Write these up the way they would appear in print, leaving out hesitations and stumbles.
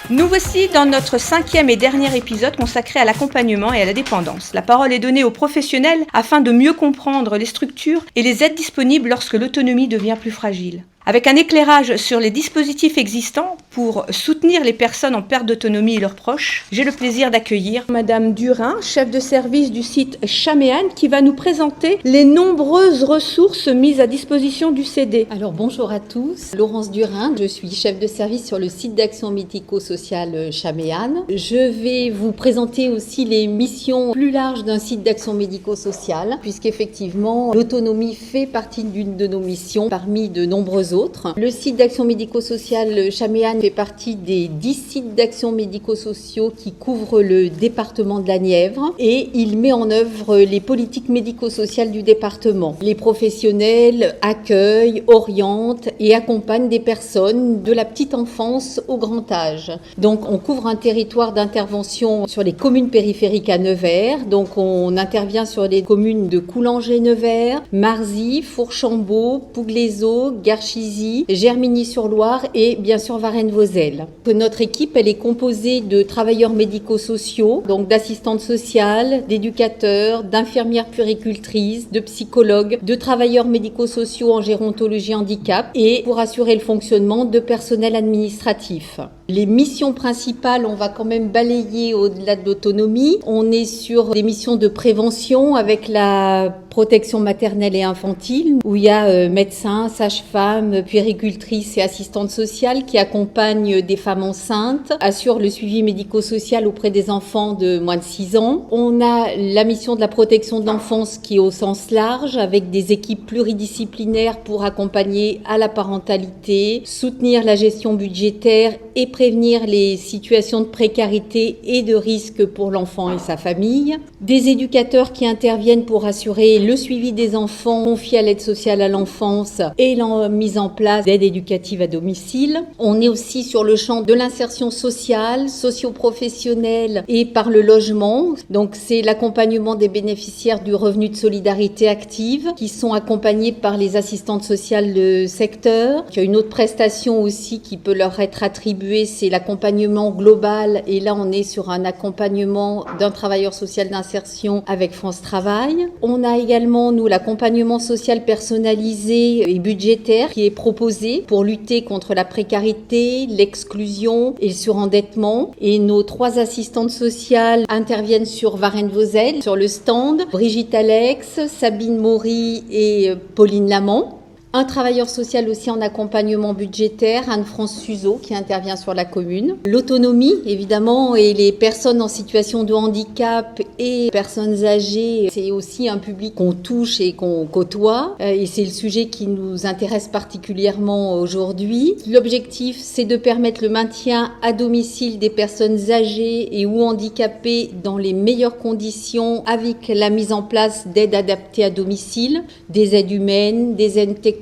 Nous voici dans notre 5e et dernier épisode consacré à l'accompagnement et à la dépendance. La parole est donnée aux professionnels afin de mieux comprendre les structures et les aides disponibles lorsque l'autonomie devient plus fragile. Avec un éclairage sur les dispositifs existants pour soutenir les personnes en perte d'autonomie et leurs proches, j'ai le plaisir d'accueillir Madame Durin, chef de service du site Chaméane, qui va nous présenter les nombreuses ressources mises à disposition du CD. Alors bonjour à tous, Laurence Durin, je suis chef de service sur le site d'action médico-sociale Chaméane. Je vais vous présenter aussi les missions plus larges d'un site d'action médico-sociale, puisqu'effectivement l'autonomie fait partie d'une de nos missions parmi de nombreuses autres. Le site d'action médico-sociale Chaméane fait partie des 10 sites d'action médico-sociaux qui couvrent le département de la Nièvre et il met en œuvre les politiques médico-sociales du département. Les professionnels accueillent, orientent et accompagnent des personnes de la petite enfance au grand âge. Donc on couvre un territoire d'intervention sur les communes périphériques à Nevers. Donc on intervient sur les communes de Coulanger-Nevers, Marzy, Fourchambault, Pouglézeau, Garchizy, Germigny-sur-Loire et bien sûr Varennes-Vauzelles. Notre équipe, elle est composée de travailleurs médico-sociaux, donc d'assistantes sociales, d'éducateurs, d'infirmières puéricultrices, de psychologues, de travailleurs médico-sociaux en gérontologie handicap et pour assurer le fonctionnement de personnel administratif. Les missions principales, on va quand même balayer au-delà de l'autonomie. On est sur des missions de prévention avec la protection maternelle et infantile, où il y a médecins, sages-femmes, puéricultrices et assistantes sociales qui accompagnent des femmes enceintes, assurent le suivi médico-social auprès des enfants de moins de 6 ans. On a la mission de la protection de l'enfance qui est au sens large, avec des équipes pluridisciplinaires pour accompagner à la parentalité, soutenir la gestion budgétaire et prévenir les situations de précarité et de risque pour l'enfant et sa famille. Des éducateurs qui interviennent pour assurer le suivi des enfants confiés à l'aide sociale à l'enfance et la mise en place d'aide éducative à domicile. On est aussi sur le champ de l'insertion sociale, socio-professionnelle et par le logement. Donc c'est l'accompagnement des bénéficiaires du revenu de solidarité active qui sont accompagnés par les assistantes sociales de secteur. Il y a une autre prestation aussi qui peut leur être attribuée, c'est l'accompagnement global et là on est sur un accompagnement d'un travailleur social d'insertion avec France Travail. On a également nous l'accompagnement social personnalisé et budgétaire qui est proposé pour lutter contre la précarité, l'exclusion et le surendettement et nos 3 assistantes sociales interviennent sur Varennes-Vauzelles, sur le stand, Brigitte Alex, Sabine Maury et Pauline Lamont. Un travailleur social aussi en accompagnement budgétaire, Anne-France Suzeau, qui intervient sur la commune. L'autonomie, évidemment, et les personnes en situation de handicap et personnes âgées, c'est aussi un public qu'on touche et qu'on côtoie. Et c'est le sujet qui nous intéresse particulièrement aujourd'hui. L'objectif, c'est de permettre le maintien à domicile des personnes âgées et ou handicapées dans les meilleures conditions avec la mise en place d'aides adaptées à domicile, des aides humaines, des aides techniques,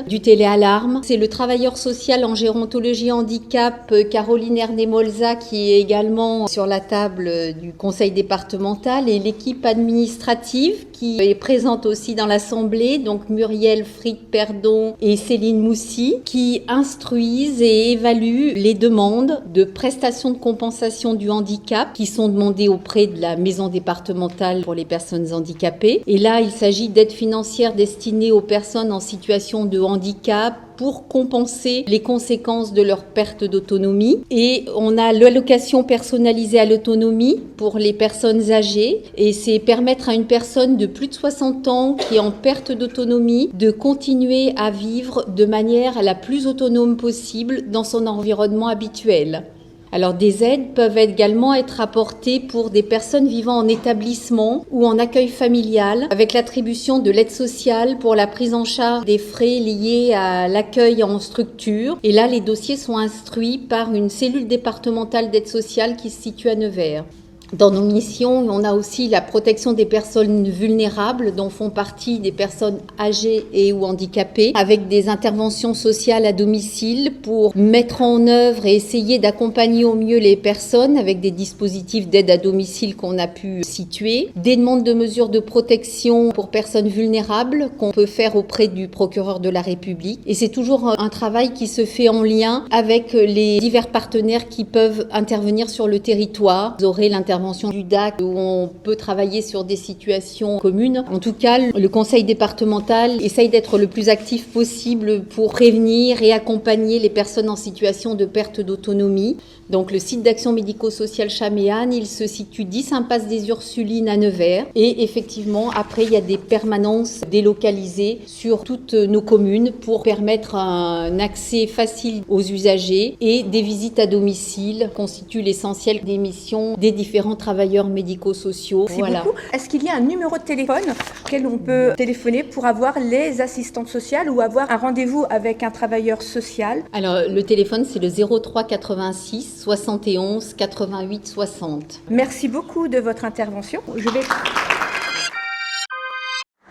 du téléalarme. C'est le travailleur social en gérontologie handicap Caroline Herné-Molza qui est également sur la table du conseil départemental et l'équipe administrative qui est présente aussi dans l'assemblée, donc Muriel Fried-Perdon et Céline Moussy qui instruisent et évaluent les demandes de prestations de compensation du handicap qui sont demandées auprès de la maison départementale pour les personnes handicapées. Et là, il s'agit d'aides financières destinées aux personnes en situation de handicap pour compenser les conséquences de leur perte d'autonomie. Et on a l'allocation personnalisée à l'autonomie pour les personnes âgées et c'est permettre à une personne de plus de 60 ans qui est en perte d'autonomie de continuer à vivre de manière la plus autonome possible dans son environnement habituel. Alors des aides peuvent également être apportées pour des personnes vivant en établissement ou en accueil familial avec l'attribution de l'aide sociale pour la prise en charge des frais liés à l'accueil en structure. Et là, les dossiers sont instruits par une cellule départementale d'aide sociale qui se situe à Nevers. Dans nos missions, on a aussi la protection des personnes vulnérables, dont font partie des personnes âgées et ou handicapées, avec des interventions sociales à domicile pour mettre en œuvre et essayer d'accompagner au mieux les personnes avec des dispositifs d'aide à domicile qu'on a pu situer, des demandes de mesures de protection pour personnes vulnérables qu'on peut faire auprès du procureur de la République. Et c'est toujours un travail qui se fait en lien avec les divers partenaires qui peuvent intervenir sur le territoire. Vous aurez l'intervention du DAC où on peut travailler sur des situations communes. En tout cas, le conseil départemental essaye d'être le plus actif possible pour prévenir et accompagner les personnes en situation de perte d'autonomie. Donc le site d'action médico-sociale Chaméane, il se situe 10 impasse des Ursulines à Nevers. Et effectivement, après, il y a des permanences délocalisées sur toutes nos communes pour permettre un accès facile aux usagers, et des visites à domicile constituent l'essentiel des missions des différents travailleurs médico-sociaux. Merci beaucoup. Est-ce qu'il y a un numéro de téléphone auquel on peut téléphoner pour avoir les assistantes sociales ou avoir un rendez-vous avec un travailleur social? Alors le téléphone, c'est le 03 86 71 88 60. Merci beaucoup de votre intervention.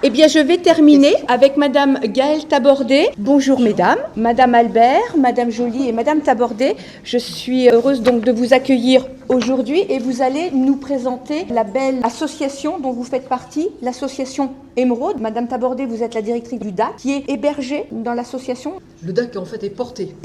Eh bien, je vais terminer avec Madame Gaëlle Tabordé. Bonjour mesdames, Madame Albert, Madame Joly et Madame Tabordé. Je suis heureuse donc de vous accueillir aujourd'hui et vous allez nous présenter la belle association dont vous faites partie, l'association Émeraude. Madame Tabordé, vous êtes la directrice du DAC qui est hébergée dans l'association. Le DAC en fait est porté.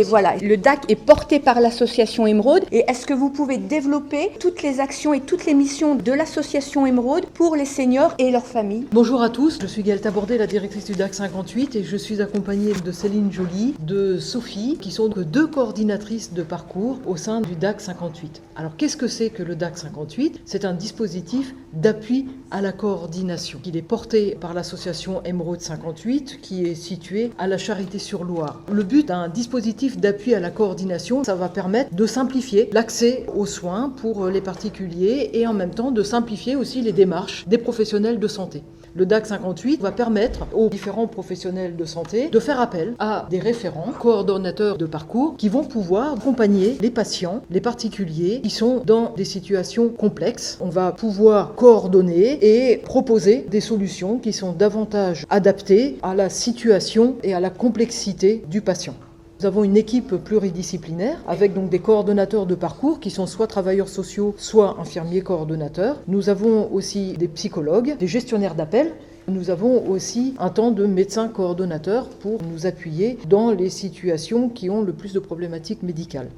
Voilà. Le DAC est porté par l'association Émeraude. Et est-ce que vous pouvez développer toutes les actions et toutes les missions de l'association Émeraude pour les seniors et leurs familles? Bonjour à tous, je suis Gaëlle Tabordé, la directrice du DAC 58 et je suis accompagnée de Céline Joly, de Sophie, qui sont deux coordinatrices de parcours au sein du DAC 58. Alors qu'est-ce que c'est que le DAC 58 ? C'est un dispositif d'appui à la coordination. Il est porté par l'association Émeraude 58 qui est située à la Charité-sur-Loire. Le but d'un dispositif d'appui à la coordination, ça va permettre de simplifier l'accès aux soins pour les particuliers et en même temps de simplifier aussi les démarches des professionnels de santé. Le DAC 58 va permettre aux différents professionnels de santé de faire appel à des référents, coordonnateurs de parcours, qui vont pouvoir accompagner les patients, les particuliers qui sont dans des situations complexes. On va pouvoir coordonner et proposer des solutions qui sont davantage adaptées à la situation et à la complexité du patient. Nous avons une équipe pluridisciplinaire avec donc des coordonnateurs de parcours qui sont soit travailleurs sociaux, soit infirmiers coordonnateurs. Nous avons aussi des psychologues, des gestionnaires d'appel. Nous avons aussi un temps de médecins coordonnateurs pour nous appuyer dans les situations qui ont le plus de problématiques médicales.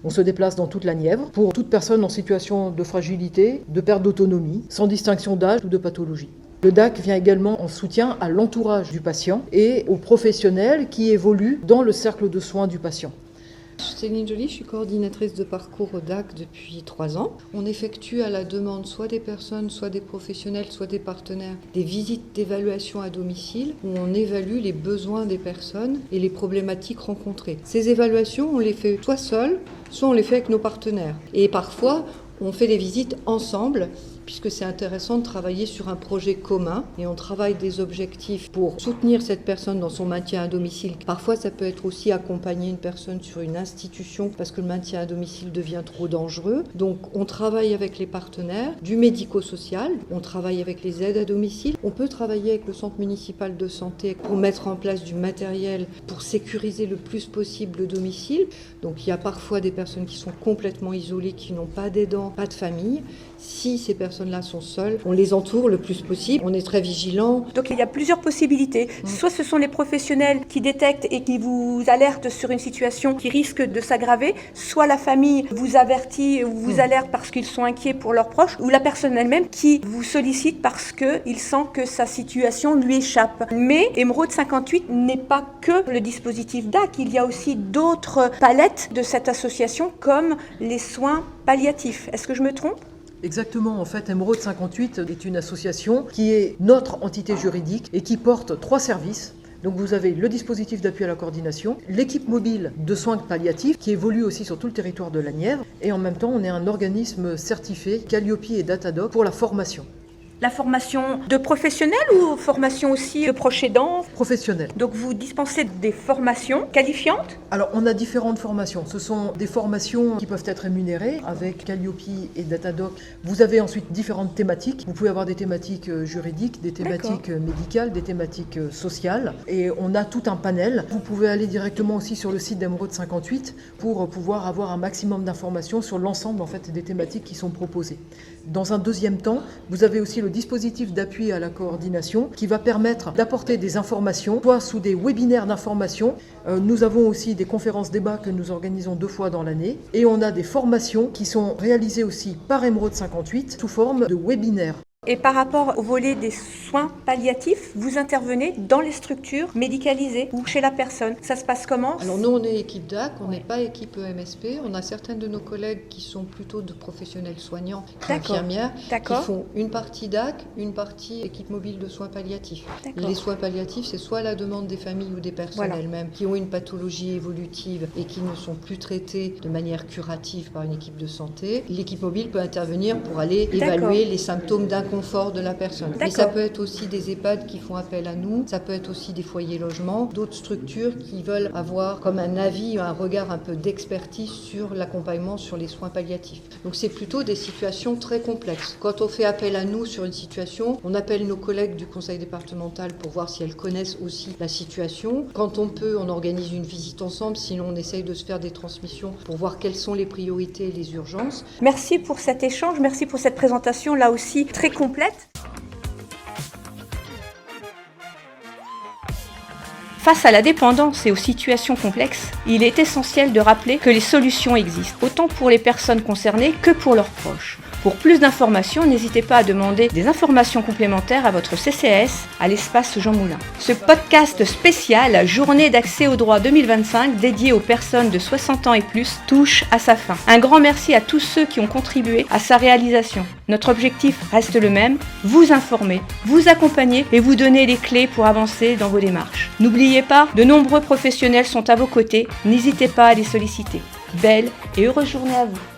On se déplace dans toute la Nièvre pour toute personne en situation de fragilité, de perte d'autonomie, sans distinction d'âge ou de pathologie. Le DAC vient également en soutien à l'entourage du patient et aux professionnels qui évoluent dans le cercle de soins du patient. Céline Joly, je suis coordinatrice de parcours au DAC depuis 3 ans. On effectue à la demande soit des personnes, soit des professionnels, soit des partenaires, des visites d'évaluation à domicile où on évalue les besoins des personnes et les problématiques rencontrées. Ces évaluations, on les fait soit seules, soit on les fait avec nos partenaires. Et parfois, on fait des visites ensemble, puisque c'est intéressant de travailler sur un projet commun et on travaille des objectifs pour soutenir cette personne dans son maintien à domicile. Parfois, ça peut être aussi accompagner une personne sur une institution parce que le maintien à domicile devient trop dangereux. Donc, on travaille avec les partenaires du médico-social, on travaille avec les aides à domicile. On peut travailler avec le centre municipal de santé pour mettre en place du matériel pour sécuriser le plus possible le domicile. Donc, il y a parfois des personnes qui sont complètement isolées, qui n'ont pas d'aidants, pas de famille. Si ces personnes-là sont seules, on les entoure le plus possible, on est très vigilant. Donc il y a plusieurs possibilités. Soit ce sont les professionnels qui détectent et qui vous alertent sur une situation qui risque de s'aggraver, soit la famille vous avertit ou vous alerte parce qu'ils sont inquiets pour leurs proches, ou la personne elle-même qui vous sollicite parce qu'il sent que sa situation lui échappe. Mais Émeraude 58 n'est pas que le dispositif DAC, il y a aussi d'autres palettes de cette association comme les soins palliatifs. Est-ce que je me trompe ? Exactement, en fait, Émeraude 58 est une association qui est notre entité juridique et qui porte 3 services. Donc vous avez le dispositif d'appui à la coordination, l'équipe mobile de soins palliatifs qui évolue aussi sur tout le territoire de la Nièvre et en même temps on est un organisme certifié Calliope et Datadoc pour la formation. La formation de professionnels ou formation aussi de proches aidants? Professionnel. Donc vous dispensez des formations qualifiantes? Alors, on a différentes formations. Ce sont des formations qui peuvent être rémunérées avec Calliope et Datadoc. Vous avez ensuite différentes thématiques. Vous pouvez avoir des thématiques juridiques, des thématiques médicales, des thématiques sociales. Et on a tout un panel. Vous pouvez aller directement aussi sur le site d'Emeraude 58 pour pouvoir avoir un maximum d'informations sur l'ensemble en fait, des thématiques qui sont proposées. Dans un deuxième temps, vous avez aussi le dispositif d'appui à la coordination qui va permettre d'apporter des informations, soit sous des webinaires d'information. Nous avons aussi des conférences débats que nous organisons 2 fois dans l'année. Et on a des formations qui sont réalisées aussi par Emeraude 58 sous forme de webinaires. Et par rapport au volet des soins palliatifs, vous intervenez dans les structures médicalisées ou chez la personne. Ça se passe comment? Alors nous, on est équipe DAC, on n'est pas équipe EMSP. On a certaines de nos collègues qui sont plutôt de professionnels soignants, infirmières, qui font une partie DAC, une partie équipe mobile de soins palliatifs. Les soins palliatifs, c'est soit la demande des familles ou des personnes elles-mêmes qui ont une pathologie évolutive et qui ne sont plus traitées de manière curative par une équipe de santé. L'équipe mobile peut intervenir pour aller évaluer les symptômes d'inconfort de la personne. Mais ça peut être aussi des EHPAD qui font appel à nous, ça peut être aussi des foyers logements, d'autres structures qui veulent avoir comme un avis, un regard un peu d'expertise sur l'accompagnement sur les soins palliatifs. Donc c'est plutôt des situations très complexes. Quand on fait appel à nous sur une situation, on appelle nos collègues du conseil départemental pour voir si elles connaissent aussi la situation. Quand on peut, on organise une visite ensemble, sinon on essaye de se faire des transmissions pour voir quelles sont les priorités et les urgences. Merci pour cet échange, merci pour cette présentation là aussi très complète. Face à la dépendance et aux situations complexes, il est essentiel de rappeler que les solutions existent, autant pour les personnes concernées que pour leurs proches. Pour plus d'informations, n'hésitez pas à demander des informations complémentaires à votre CCAS à l'espace Jean Moulin. Ce podcast spécial Journée d'accès aux droits 2025 dédié aux personnes de 60 ans et plus touche à sa fin. Un grand merci à tous ceux qui ont contribué à sa réalisation. Notre objectif reste le même, vous informer, vous accompagner et vous donner les clés pour avancer dans vos démarches. N'oubliez pas, de nombreux professionnels sont à vos côtés, n'hésitez pas à les solliciter. Belle et heureuse journée à vous.